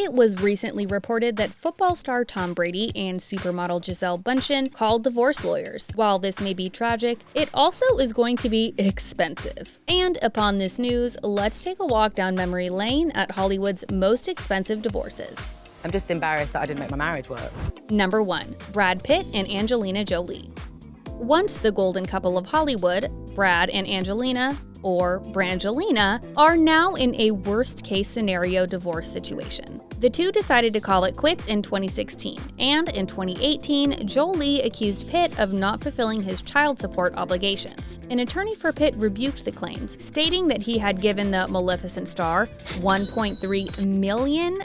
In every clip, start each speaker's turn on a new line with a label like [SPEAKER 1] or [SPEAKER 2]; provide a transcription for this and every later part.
[SPEAKER 1] It was recently reported that football star Tom Brady and supermodel Gisele Bündchen called divorce lawyers. While this may be tragic, it also is going to be expensive. And upon this news, let's take a walk down memory lane at Hollywood's most expensive divorces.
[SPEAKER 2] I'm just embarrassed that I didn't make my marriage work.
[SPEAKER 1] Number 1. Brad Pitt and Angelina Jolie. Once the golden couple of Hollywood, Brad and Angelina, or Brangelina, are now in a worst-case scenario divorce situation. The two decided to call it quits in 2016, and in 2018, Jolie accused Pitt of not fulfilling his child support obligations. An attorney for Pitt rebuked the claims, stating that he had given the Maleficent star $1.3 million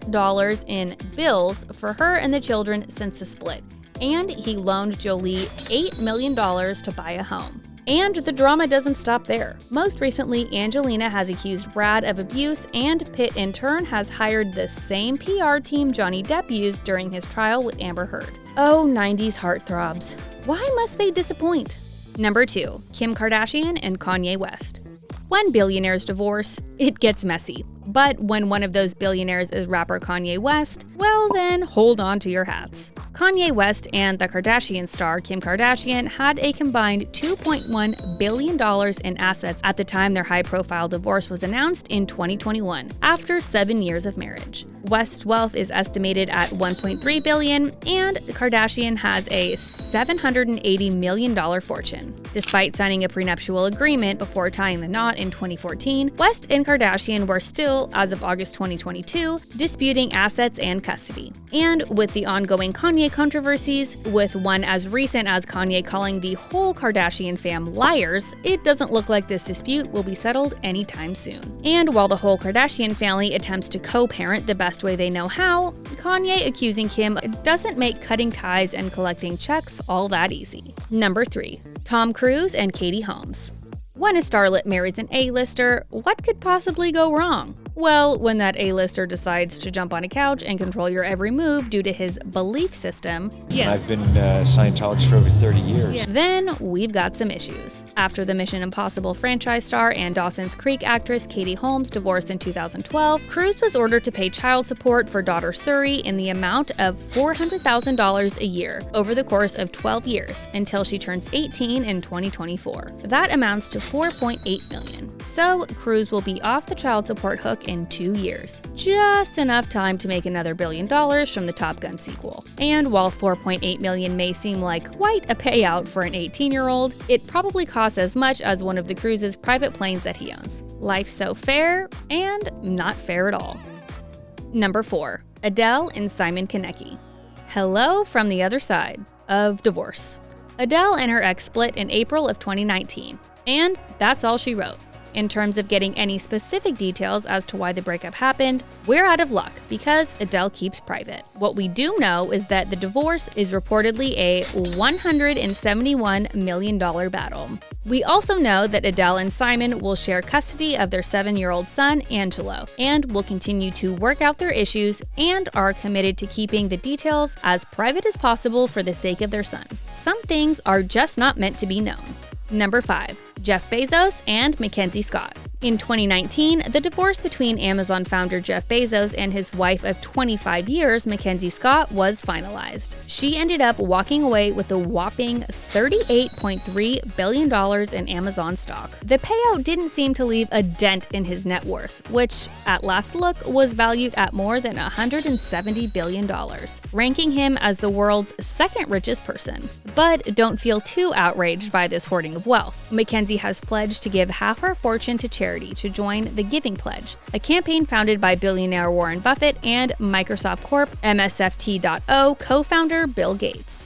[SPEAKER 1] in bills for her and the children since the split, and he loaned Jolie $8 million to buy a home. And the drama doesn't stop there. Most recently, Angelina has accused Brad of abuse, and Pitt in turn has hired the same PR team Johnny Depp used during his trial with Amber Heard. Oh, 90s heartthrobs. Why must they disappoint? Number 2. Kim Kardashian and Kanye West. When billionaires divorce, it gets messy. But when one of those billionaires is rapper Kanye West, well then, hold on to your hats. Kanye West and the Kardashian star Kim Kardashian had a combined $2.1 billion in assets at the time their high-profile divorce was announced in 2021, after 7 years of marriage. West's wealth is estimated at $1.3 billion, and Kardashian has a $780 million fortune. Despite signing a prenuptial agreement before tying the knot in 2014, West and Kardashian were still, as of August 2022, disputing assets and custody. And with the ongoing Kanye controversies, with one as recent as Kanye calling the whole Kardashian fam liars, it doesn't look like this dispute will be settled anytime soon. And while the whole Kardashian family attempts to co-parent the best way they know how, Kanye accusing Kim doesn't make cutting ties and collecting checks all that easy. Number 3. Tom Cruise and Katie Holmes. When a starlet marries an A-lister, what could possibly go wrong? Well, when that A-lister decides to jump on a couch and control your every move due to his belief system,
[SPEAKER 3] I've been a Scientologist for over 30 years.
[SPEAKER 1] Then we've got some issues. After the Mission Impossible franchise star and Dawson's Creek actress Katie Holmes divorced in 2012, Cruise was ordered to pay child support for daughter Suri in the amount of $400,000 a year over the course of 12 years until she turns 18 in 2024. That amounts to $4.8 million. So Cruise will be off the child support hook in 2 years. Just enough time to make another $1 billion from the Top Gun sequel. And while $4.8 million may seem like quite a payout for an 18-year-old, it probably costs as much as one of the Cruise's private planes that he owns. Life's so fair, and not fair at all. Number 4. Adele and Simon Konecki. Hello from the other side of divorce. Adele and her ex split in April of 2019, and that's all she wrote. In terms of getting any specific details as to why the breakup happened, we're out of luck because Adele keeps private. What we do know is that the divorce is reportedly a $171 million battle. We also know that Adele and Simon will share custody of their 7-year-old son, Angelo, and will continue to work out their issues and are committed to keeping the details as private as possible for the sake of their son. Some things are just not meant to be known. Number 5. Jeff Bezos and MacKenzie Scott. In 2019, the divorce between Amazon founder Jeff Bezos and his wife of 25 years, MacKenzie Scott, was finalized. She ended up walking away with a whopping $38.3 billion in Amazon stock. The payout didn't seem to leave a dent in his net worth, which, at last look, was valued at more than $170 billion, ranking him as the world's second richest person. But don't feel too outraged by this hoarding of wealth. MacKenzie has pledged to give half her fortune to charity to join the Giving Pledge, a campaign founded by billionaire Warren Buffett and Microsoft Corp. MSFT.O co-founder Bill Gates.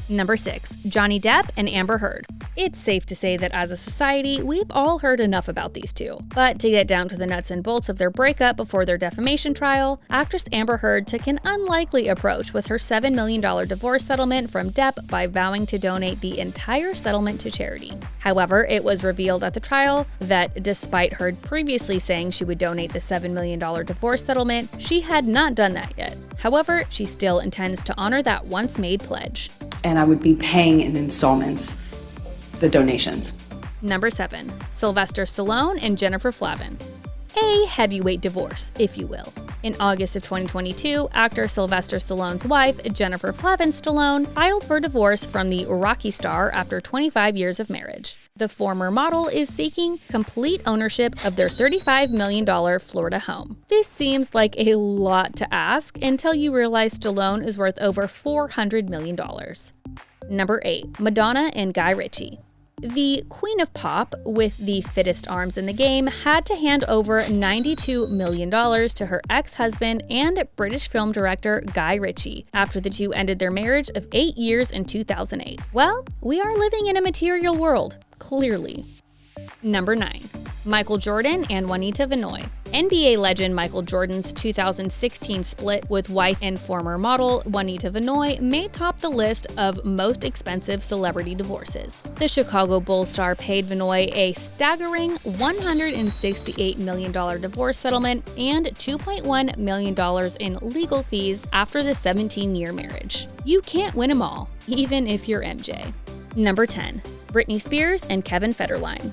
[SPEAKER 1] Number 6. Johnny Depp and Amber Heard. It's safe to say that as a society, we've all heard enough about these two. But to get down to the nuts and bolts of their breakup before their defamation trial, actress Amber Heard took an unlikely approach with her $7 million divorce settlement from Depp by vowing to donate the entire settlement to charity. However, it was revealed at the trial that despite Heard previously saying she would donate the $7 million divorce settlement, she had not done that yet. However, she still intends to honor that once-made pledge.
[SPEAKER 4] And I would be paying in installments the donations.
[SPEAKER 1] Number 7. Sylvester Stallone and Jennifer Flavin. A heavyweight divorce, if you will. In August of 2022, actor Sylvester Stallone's wife, Jennifer Flavin Stallone, filed for divorce from the Rocky star after 25 years of marriage. The former model is seeking complete ownership of their $35 million Florida home. This seems like a lot to ask until you realize Stallone is worth over $400 million. Number 8. Madonna and Guy Richie. The queen of pop, with the fittest arms in the game, had to hand over $92 million to her ex-husband and British film director Guy Richie after the two ended their marriage of 8 years in 2008. Well, we are living in a material world, clearly. Number 9. Michael Jordan and Juanita Vanoy. NBA legend Michael Jordan's 2016 split with wife and former model Juanita Vanoy may top the list of most expensive celebrity divorces. The Chicago Bulls star paid Vanoy a staggering $168 million divorce settlement and $2.1 million in legal fees after the 17-year marriage. You can't win them all, even if you're MJ. Number 10. Britney Spears and Kevin Federline.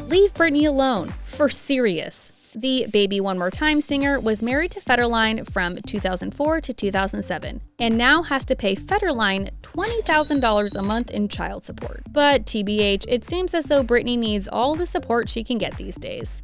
[SPEAKER 1] Leave Britney alone, for serious. The Baby One More Time singer was married to Federline from 2004 to 2007 and now has to pay Federline $20,000 a month in child support. But TBH, it seems as though Britney needs all the support she can get these days.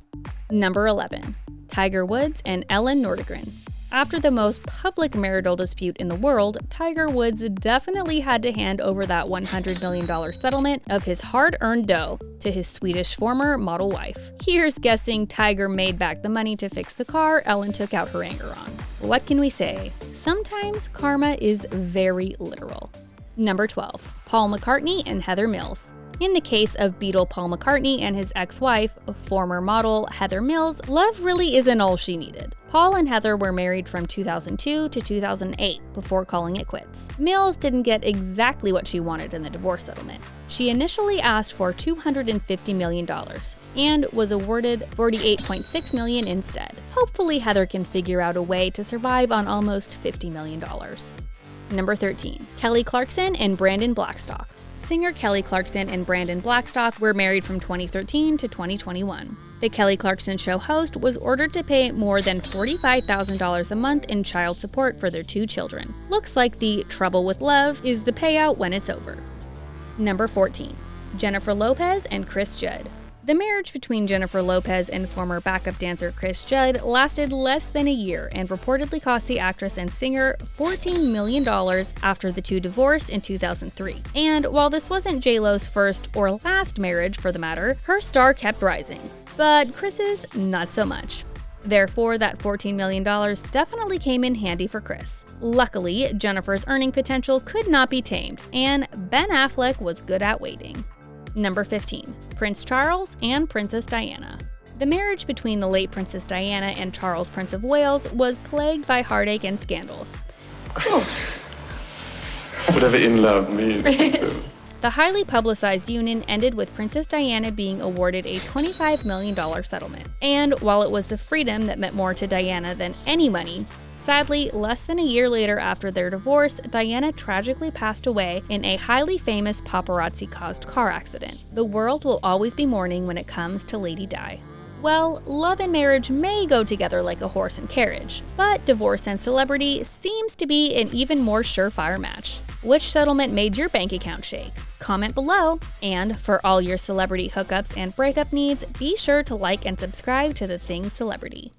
[SPEAKER 1] Number 11. Tiger Woods and Elin Nordegren. After the most public marital dispute in the world, Tiger Woods definitely had to hand over that $100 million settlement of his hard-earned dough to his Swedish former model wife. Here's guessing Tiger made back the money to fix the car Elin took out her anger on. What can we say? Sometimes karma is very literal. Number 12. Paul McCartney and Heather Mills. In the case of Beatle Paul McCartney and his ex-wife, former model Heather Mills, love really isn't all she needed. Paul and Heather were married from 2002 to 2008 before calling it quits. Mills didn't get exactly what she wanted in the divorce settlement. She initially asked for $250 million and was awarded $48.6 million instead. Hopefully Heather can figure out a way to survive on almost $50 million. Number 13. Kelly Clarkson and Brandon Blackstock. Singer Kelly Clarkson and Brandon Blackstock were married from 2013 to 2021. The Kelly Clarkson Show host was ordered to pay more than $45,000 a month in child support for their 2 children. Looks like the trouble with love is the payout when it's over. Number 14. Jennifer Lopez and Cris Judd. The marriage between Jennifer Lopez and former backup dancer Cris Judd lasted less than a year and reportedly cost the actress and singer $14 million after the two divorced in 2003. And while this wasn't J-Lo's first or last marriage for the matter, her star kept rising. But Chris's not so much. Therefore, that $14 million definitely came in handy for Cris. Luckily, Jennifer's earning potential could not be tamed, and Ben Affleck was good at waiting. Number 15. Prince Charles and Princess Diana. The marriage between the late Princess Diana and Charles, Prince of Wales, was plagued by heartache and scandals.
[SPEAKER 5] Of course. Whatever in love means.
[SPEAKER 1] The highly publicized union ended with Princess Diana being awarded a $25 million settlement. And while it was the freedom that meant more to Diana than any money, sadly, less than a year later after their divorce, Diana tragically passed away in a highly famous paparazzi-caused car accident. The world will always be mourning when it comes to Lady Di. Well, love and marriage may go together like a horse and carriage, but divorce and celebrity seems to be an even more surefire match. Which settlement made your bank account shake? Comment below. And for all your celebrity hookups and breakup needs, be sure to like and subscribe to The Things Celebrity.